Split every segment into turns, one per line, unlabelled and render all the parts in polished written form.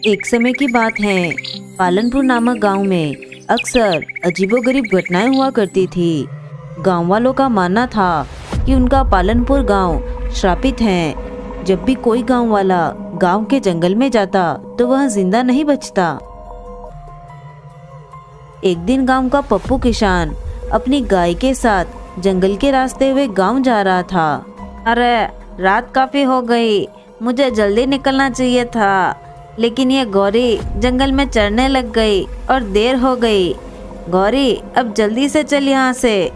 एक समय की बात है, पालनपुर नामक गांव में अक्सर अजीबोगरीब घटनाएं हुआ करती थी। गांव वालों का मानना था कि उनका पालनपुर गांव श्रापित है। जब भी कोई गांव वाला गांव के जंगल में जाता तो वह जिंदा नहीं बचता। एक दिन गांव का पप्पू किसान अपनी गाय के साथ जंगल के रास्ते हुए गांव जा रहा था। अरे रात काफी हो गई, मुझे जल्दी निकलना चाहिए था, लेकिन ये गौरी जंगल में चढ़ने लग गई और देर हो गई। गौरी अब जल्दी से चल यहाँ से,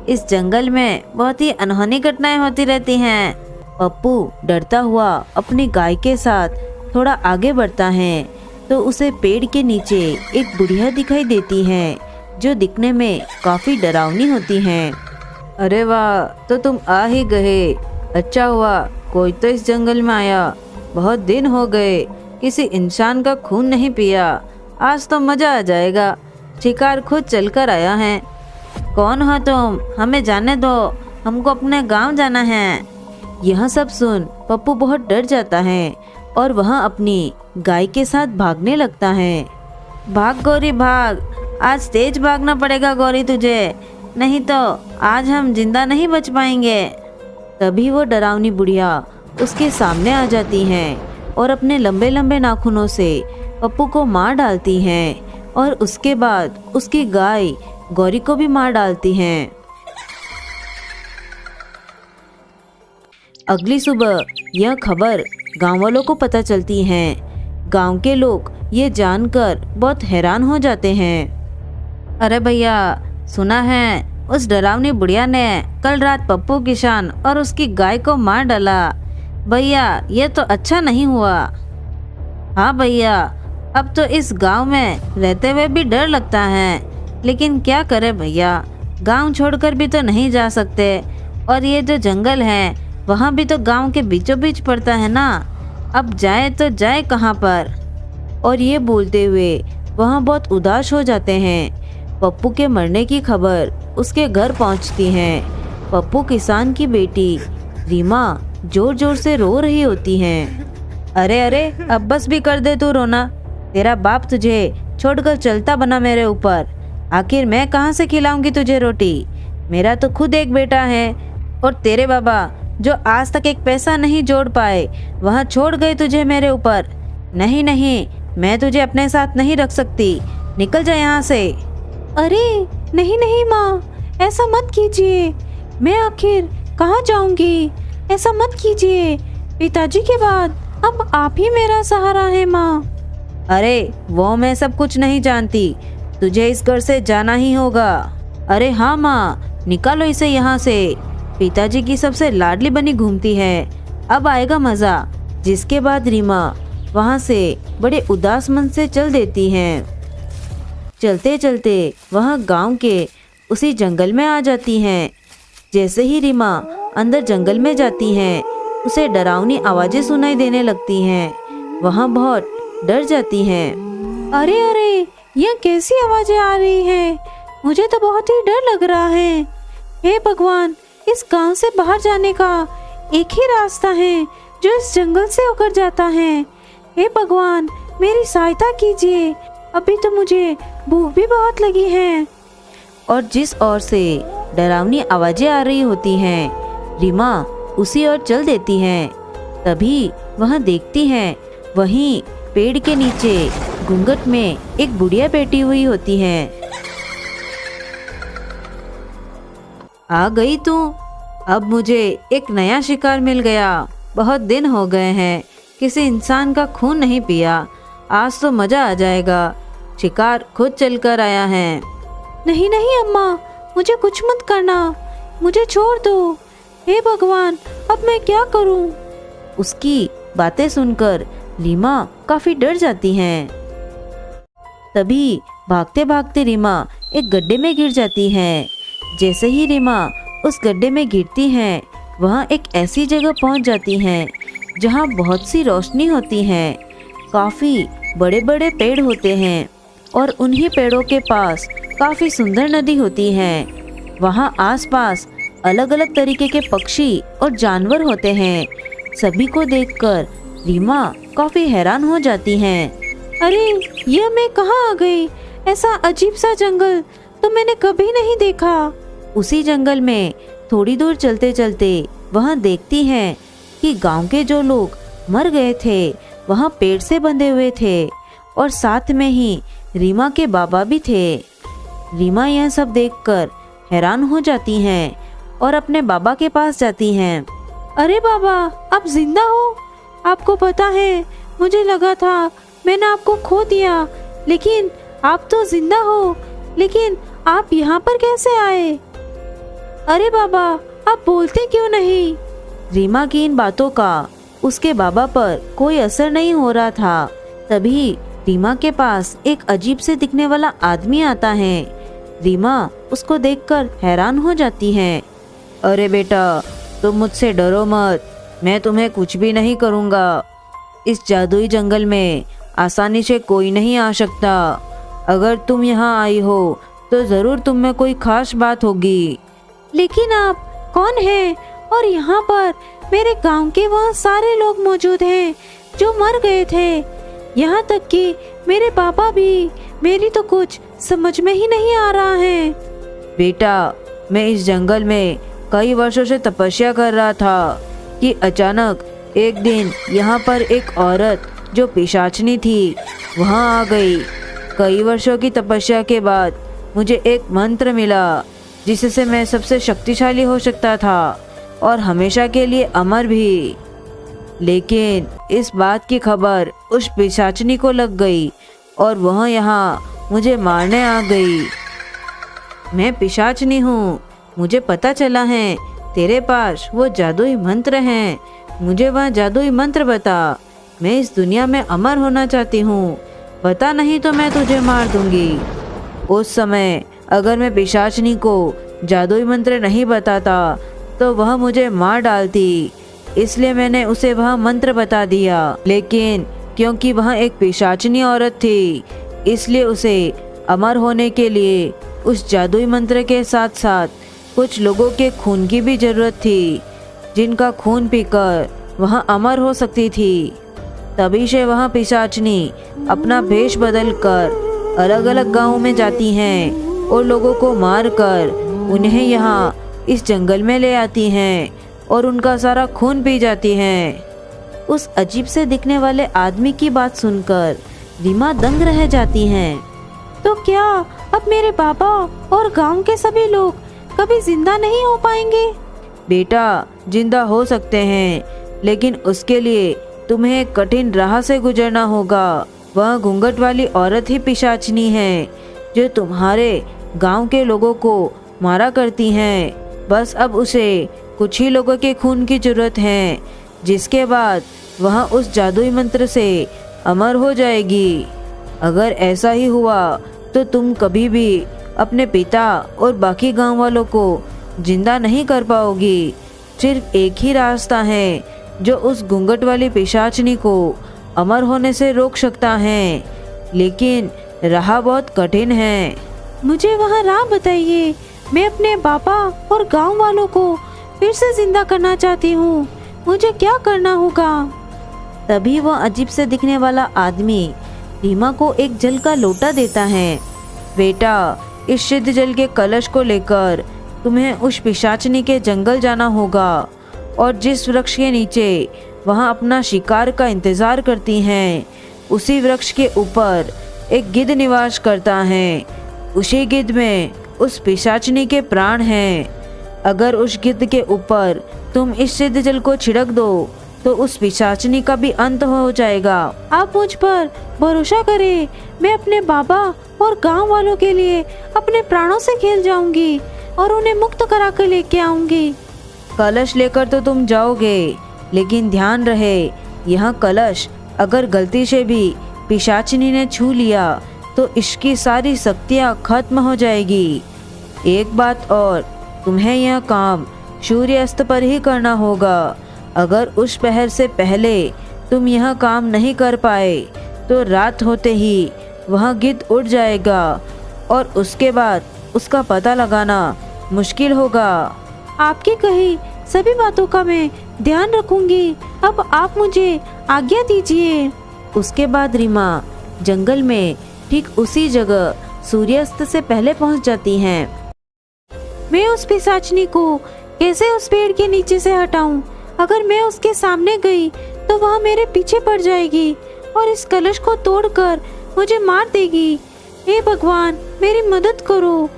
इस जंगल में बहुत ही अनहोनी घटनाएं होती रहती हैं। पप्पू डरता हुआ अपनी गाय के साथ थोड़ा आगे बढ़ता है तो उसे पेड़ के नीचे एक बुढ़िया दिखाई देती है जो दिखने में काफी डरावनी होती हैं। अरे वाह, तो तुम आ ही गए, अच्छा हुआ कोई तो इस जंगल में आया। बहुत दिन हो गए किसी इंसान का खून नहीं पिया, आज तो मजा आ जाएगा। शिकार खुद चलकर आया है। कौन हो तुम? हमें जाने दो, हमको अपने गांव जाना है। यह सब सुन पप्पू बहुत डर जाता है और वह अपनी गाय के साथ भागने लगता है। भाग गौरी भाग, आज तेज भागना पड़ेगा गौरी तुझे, नहीं तो आज हम जिंदा नहीं बच पाएंगे। तभी वो डरावनी बुढ़िया उसके सामने आ जाती हैं और अपने लंबे लंबे नाखूनों से पप्पू को मार डालती हैं और उसके बाद उसकी गाय गौरी को भी मार डालती हैं। अगली सुबह यह खबर गांव वालों को पता चलती है। गांव के लोग ये जानकर बहुत हैरान हो जाते हैं। अरे भैया, सुना है उस डरावनी बुढ़िया ने कल रात पप्पू किसान और उसकी गाय को मार डाला। भैया ये तो अच्छा नहीं हुआ। हाँ भैया, अब तो इस गांव में रहते हुए भी डर लगता है, लेकिन क्या करे भैया, गांव छोड़कर भी तो नहीं जा सकते, और ये जो जंगल है वहाँ भी तो गांव के बीचों बीच पड़ता है ना, अब जाए तो जाए कहाँ पर। और ये बोलते हुए वहाँ बहुत उदास हो जाते हैं। पप्पू के मरने की खबर उसके घर पहुँचती है। पप्पू किसान की बेटी रीमा जोर जोर से रो रही होती हैं। अरे अरे, अब बस भी कर दे तू रोना, तेरा बाप तुझे छोड़कर चलता बना मेरे ऊपर, आखिर मैं कहाँ से खिलाऊंगी तुझे रोटी। मेरा तो खुद एक बेटा है, और तेरे बाबा जो आज तक एक पैसा नहीं जोड़ पाए वह छोड़ गए तुझे मेरे ऊपर। नहीं नहीं, मैं तुझे अपने साथ नहीं रख सकती, निकल जा यहाँ से। अरे नहीं नहीं माँ, ऐसा मत कीजिए, मैं आखिर कहाँ जाऊंगी, ऐसा मत कीजिए, पिताजी के बाद अब आप ही मेरा सहारा है माँ। अरे वो मैं सब कुछ नहीं जानती, तुझे इस घर से जाना ही होगा। अरे हाँ माँ, निकालो इसे यहाँ से, पिताजी की सबसे लाडली बनी घूमती है, अब आएगा मज़ा। जिसके बाद रीमा वहाँ से बड़े उदास मन से चल देती हैं। चलते चलते वह गांव के उसी जंगल में आ जाती हैं। जैसे ही रीमा अंदर जंगल में जाती हैं, उसे डरावनी आवाज़ें सुनाई देने लगती हैं। वह बहुत डर जाती हैं। अरे अरे, यह कैसी आवाज़ें आ रही हैं? मुझे तो बहुत ही डर लग रहा है। हे भगवान, इस गांव से बाहर जाने का एक ही रास्ता है जो इस जंगल से होकर जाता है। हे भगवान, मेरी सहायता कीजिए, अभी तो मुझे भूख भी बहुत लगी है। और जिस ओर से डरावनी आवाज़ें आ रही होती हैं, रीमा उसी ओर चल देती हैं। तभी वह देखती हैं, वहीं पेड़ के नीचे घूंघट में एक बुढ़िया बैठी हुई होती है। आ गई तू, अब मुझे एक नया शिकार मिल गया। बहुत दिन हो गए हैं किसी इंसान का खून नहीं पिया, आज तो मज़ा आ जाएगा। शिकार खुद चलकर आया है। नहीं नहीं अम्मा, मुझे कुछ मत करना, मुझे छोड़ दो। हे भगवान, अब मैं क्या करूं? उसकी बातें सुनकर रीमा काफी डर जाती हैं। तभी भागते भागते रीमा एक गड्ढे में गिर जाती है। जैसे ही रीमा उस गड्ढे में गिरती है, वह एक ऐसी जगह पहुंच जाती हैं जहां बहुत सी रोशनी होती है। काफ़ी बड़े बड़े पेड़ होते हैं और उन्हीं पेड़ों के पास काफ़ी सुंदर नदी होती है। वहां आसपास अलग अलग तरीके के पक्षी और जानवर होते हैं। सभी को देखकर रीमा काफ़ी हैरान हो जाती हैं। अरे यह मैं कहाँ आ गई? ऐसा अजीब सा जंगल तो मैंने कभी नहीं देखा। उसी जंगल में थोड़ी दूर चलते चलते वहाँ देखती हैं कि गांव के जो लोग मर गए थे वहाँ पेड़ से बंधे हुए थे और साथ में ही रीमा के बाबा भी थे। रीमा यह सब देखकर हैरान हो जाती हैं और अपने बाबा के पास जाती हैं। अरे बाबा, आप जिंदा हो? आपको पता है, मुझे लगा था मैंने आपको खो दिया, लेकिन आप तो जिंदा हो। लेकिन आप यहाँ पर कैसे आए? अरे बाबा, आप बोलते क्यों नहीं? रीमा की इन बातों का उसके बाबा पर कोई असर नहीं हो रहा था। तभी रीमा के पास एक अजीब से दिखने वाला आदमी आता है। रीमा उसको देखकर हैरान हो जाती है। अरे बेटा, तुम मुझसे डरो मत, मैं तुम्हें कुछ भी नहीं करूँगा। इस जादुई जंगल में आसानी से कोई नहीं आ सकता। अगर तुम यहाँ आई हो तो ज़रूर तुम में कोई खास बात होगी। लेकिन आप कौन हैं? और यहाँ पर मेरे गांव के वह सारे लोग मौजूद हैं जो मर गए थे, यहाँ तक कि मेरे पापा भी। मेरी तो कुछ समझ में ही नहीं आ रहा है। बेटा, मैं इस जंगल में कई वर्षों से तपस्या कर रहा था कि अचानक एक दिन यहाँ पर एक औरत जो पिशाचनी थी वहाँ आ गई। कई वर्षों की तपस्या के बाद मुझे एक मंत्र मिला जिससे मैं सबसे शक्तिशाली हो सकता था और हमेशा के लिए अमर भी। लेकिन इस बात की खबर उस पिशाचनी को लग गई और वह यहाँ मुझे मारने आ गई। मैं पिशाचनी हूँ, मुझे पता चला है तेरे पास वो जादुई मंत्र हैं। मुझे वह जादुई मंत्र बता। मैं इस दुनिया में अमर होना चाहती हूँ, बता, नहीं तो मैं तुझे मार दूंगी। उस समय अगर मैं पिशाचनी को जादुई मंत्र नहीं बताता तो वह मुझे मार डालती, इसलिए मैंने उसे वह मंत्र बता दिया। लेकिन क्योंकि वह एक पिशाचनी औरत थी, इसलिए उसे अमर होने के लिए उस जादुई मंत्र के साथ साथ कुछ लोगों के खून की भी जरूरत थी, जिनका खून पीकर वह अमर हो सकती थी। तभी से वह पिशाचनी अपना भेष बदलकर अलग अलग गांवों में जाती हैं और लोगों को मारकर उन्हें यहाँ इस जंगल में ले आती हैं और उनका सारा खून पी जाती हैं। उस अजीब से दिखने वाले आदमी की बात सुनकर रीमा दंग रह जाती हैं। तो क्या अब मेरे पापा और गांव के सभी लोग कभी जिंदा नहीं हो पाएंगे? बेटा, जिंदा हो सकते हैं, लेकिन उसके लिए तुम्हें एक कठिन राह से गुजरना होगा। वह घूंघट वाली औरत ही पिशाचनी है जो तुम्हारे गांव के लोगों को मारा करती हैं। बस अब उसे कुछ ही लोगों के खून की जरूरत है, जिसके बाद वह उस जादुई मंत्र से अमर हो जाएगी। अगर ऐसा ही हुआ तो तुम कभी भी अपने पिता और बाकी गांव वालों को जिंदा नहीं कर पाओगी। सिर्फ एक ही रास्ता है जो उस घूंघट वाली पिशाचनी को अमर होने से रोक सकता है, लेकिन राह बहुत कठिन है। मुझे वह राह बताइए। मैं अपने पापा और गांव वालों को फिर से जिंदा करना चाहती हूँ। मुझे क्या करना होगा? तभी वह अजीब से दिखने वाला आदमी रीमा को एक जल का लोटा देता है। बेटा, इस शुद्ध जल के कलश को लेकर तुम्हें उस पिशाचनी के जंगल जाना होगा और जिस वृक्ष के नीचे वहाँ अपना शिकार का इंतजार करती हैं, उसी वृक्ष के ऊपर एक गिद्ध निवास करता है। उसी गिद्ध में उस पिशाचनी के प्राण हैं। अगर उस गिद्ध के ऊपर तुम इस सिद्ध जल को छिड़क दो तो उस पिशाचनी का भी अंत हो जाएगा। आप मुझ पर भरोसा करें, मैं अपने बाबा और गांव वालों के लिए अपने प्राणों से खेल जाऊंगी और उन्हें मुक्त करा कर लेके आऊंगी। कलश लेकर तो तुम जाओगे, लेकिन ध्यान रहे, यह कलश अगर गलती से भी पिशाचनी ने छू लिया तो इसकी सारी शक्तियाँ खत्म हो जाएगी। एक बात और, तुम्हें यह काम सूर्यास्त पर ही करना होगा। अगर उस पहर से पहले तुम यह काम नहीं कर पाए तो रात होते ही वह गिद्ध उड़ जाएगा और उसके बाद उसका पता लगाना मुश्किल होगा। आपकी कही सभी बातों का मैं ध्यान रखूंगी। अब आप मुझे आज्ञा दीजिए। उसके बाद रीमा जंगल में ठीक उसी जगह सूर्यास्त से पहले पहुंच जाती हैं। मैं उस पिशाचनी को कैसे उस पेड़ के नीचे से हटाऊं? अगर मैं उसके सामने गई तो वह मेरे पीछे पड़ जाएगी और इस कलश को तोड़कर मुझे मार देगी। हे भगवान, मेरी मदद करो।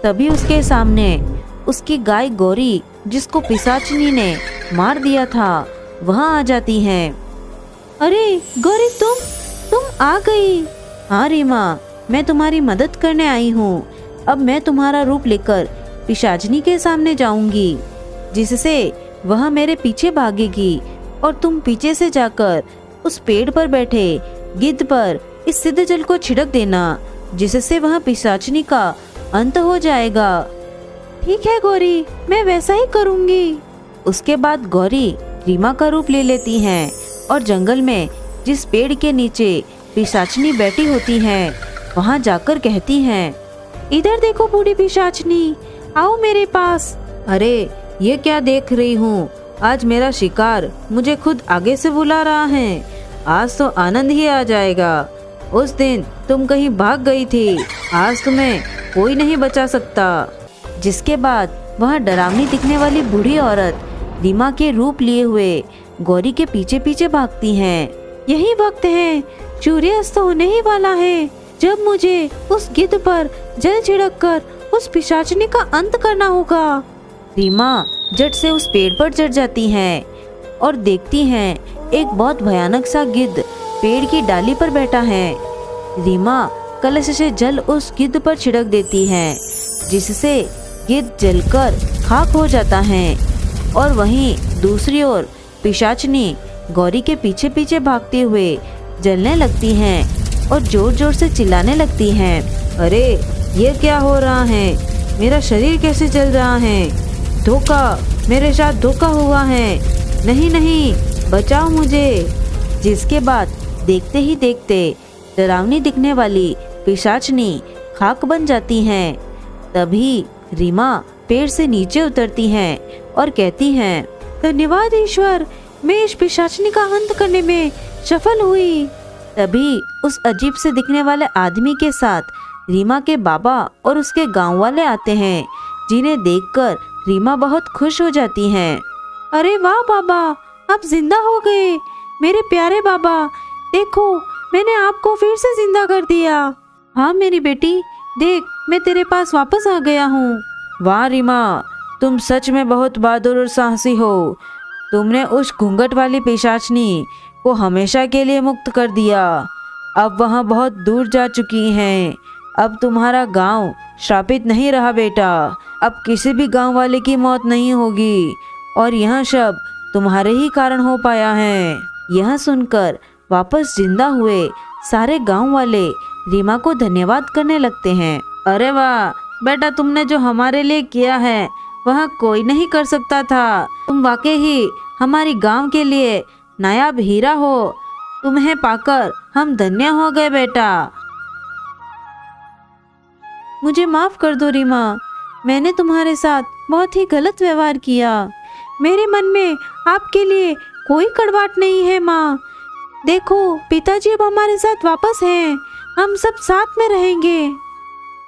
तभी उसके सामने उसकी गाय गौरी, जिसको पिशाचनी ने मार दिया था, वहां आ जाती है। अरे गौरी, तुम आ गई। हाँ रीमा, मैं तुम्हारी मदद करने आई हूँ। अब मैं तुम्हारा रूप लेकर पिशाचनी के सामने जाऊंगी, जिससे वह मेरे पीछे भागेगी और तुम पीछे से जाकर उस पेड़ पर बैठे गिद्ध पर इस सिद्ध जल को छिड़क देना, जिससे वह पिशाचनी का अंत हो जाएगा। ठीक है गौरी, मैं वैसा ही करूंगी। उसके बाद गौरी रीमा का रूप ले लेती हैं और जंगल में जिस पेड़ के नीचे पिशाचनी बैठी होती हैं, वहां जाकर कहती हैं, इधर देखो बूढ़ी पिशाचनी, आओ मेरे पास। अरे ये क्या देख रही हूँ? आज मेरा शिकार मुझे खुद आगे से बुला रहा है। आज तो आनंद ही आ जाएगा। उस दिन तुम कहीं भाग गई थी, आज तुम्हें कोई नहीं बचा सकता। जिसके बाद वह डरावनी दिखने वाली बूढ़ी औरत रीमा के रूप लिए हुए गौरी के पीछे पीछे भागती हैं। यही वक्त है, सूर्यास्त होने ही वाला है, जब मुझे उस गिद्ध पर जल छिड़क कर उस पिशाचनी का अंत करना होगा। रीमा झट से उस पेड़ पर चढ़ जाती हैं और देखती हैं एक बहुत भयानक सा गिद्ध पेड़ की डाली पर बैठा है। रीमा कलश से जल उस गिद्ध पर छिड़क देती है, जिससे गिद्ध जलकर खाक हो जाता है। और वहीं दूसरी ओर पिशाचनी गौरी के पीछे पीछे भागते हुए जलने लगती हैं और जोर जोर से चिल्लाने लगती हैं, अरे ये क्या हो रहा है? मेरा शरीर कैसे जल रहा है? धोखा, मेरे साथ धोखा हुआ है। नहीं नहीं, बचाओ मुझे। जिसके बाद देखते ही देखते डरावनी दिखने वाली पिशाचनी खाक बन जाती हैं। तभी रीमा पेड़ से नीचे उतरती हैं और कहती हैं, धन्यवाद ईश्वर, मैं इस पिशाचनी का अंत करने में सफल हुई। तभी उस अजीब से दिखने वाले आदमी के साथ रीमा के बाबा और उसके गांव वाले आते हैं, जिन्हें देखकर रीमा बहुत खुश हो जाती हैं। अरे वाह बाबा, आप जिंदा हो गए। मेरे प्यारे बाबा, देखो मैंने आपको फिर से जिंदा कर दिया। हाँ मेरी बेटी, देख मैं तेरे पास वापस आ गया हूँ। वाह रीमा, तुम सच में बहुत बहादुर और साहसी हो। तुमने उस घूंघट वाली पिशाचनी को हमेशा के लिए मुक्त कर दिया। अब वहाँ बहुत दूर जा चुकी हैं। अब तुम्हारा गांव श्रापित नहीं रहा बेटा। अब किसी भी गांव वाले की मौत नहीं होगी और यह सब तुम्हारे ही कारण हो पाया है। यह सुनकर वापस जिंदा हुए सारे गांव वाले रीमा को धन्यवाद करने लगते हैं। अरे वाह बेटा, तुमने जो हमारे लिए किया है वह कोई नहीं कर सकता था। तुम वाकई ही हमारी गांव के लिए नायाब हीरा हो। तुम्हें पाकर हम धन्य हो गए बेटा। मुझे माफ कर दो रीमा, मैंने तुम्हारे साथ बहुत ही गलत व्यवहार किया। मेरे मन में आपके लिए कोई कड़वाहट नहीं है माँ। देखो पिताजी अब हमारे साथ वापस हैं, हम सब साथ में रहेंगे।